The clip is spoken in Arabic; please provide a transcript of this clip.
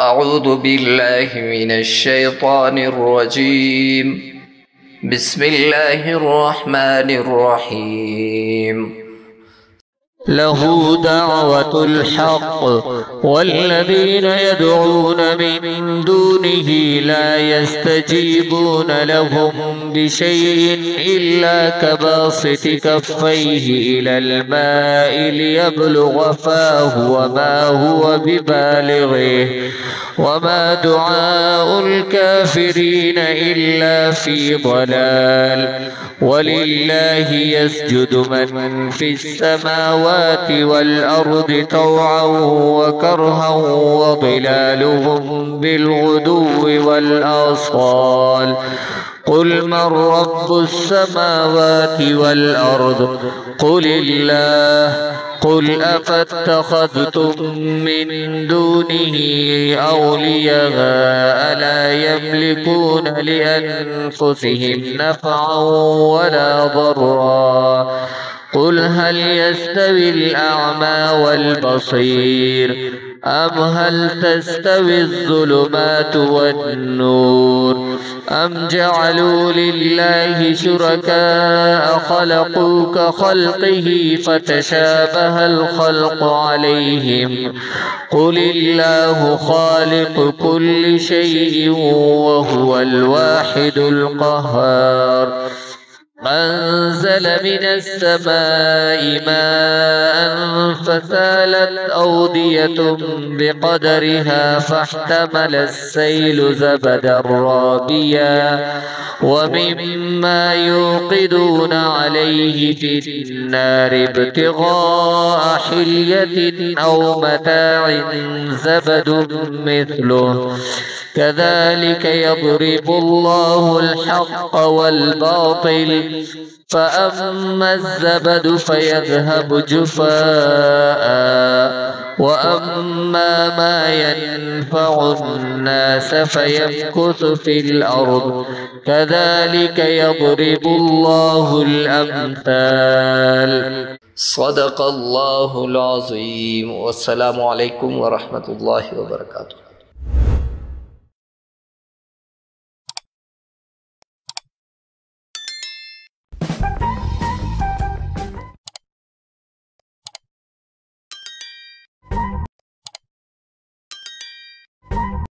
أعوذ بالله من الشيطان الرجيم. بسم الله الرحمن الرحيم. له دعوة الحق والذين يدعون من دونه لا يستجيبون لهم بشيء إلا كباسط كفيه إلى الماء ليبلغ فاه وما هو ببالغه وما دعاء الكافرين إلا في ضلال. ولله يسجد من في السماوات والأرض طوعا وكرها وظلالهم بالغدو والآصال. قل من رب السماوات والأرض قل الله. قل أفاتخذتم من دونه أولياء لا يملكون لأنفسهم نفعا ولا ضرا. قل هل يستوي الأعمى والبصير أم هل تستوي الظلمات والنور أم جعلوا لله شركاء خلقوا كخلقه فتشابه الخلق عليهم. قل الله خالق كل شيء وهو الواحد القهار. أنزل من السماء ماء فسالت أودية بقدرها فاحتمل السيل زبدا رابيا ومما يوقدون عليه في النار ابتغاء حلية أو متاع زبد مثله كذلك يضرب الله الحق والباطل. فأما الزبد فيذهب جفاء وأما ما ينفع الناس فيمكث في الأرض كذلك يضرب الله الأمثال. صدق الله العظيم. والسلام عليكم ورحمة الله وبركاته.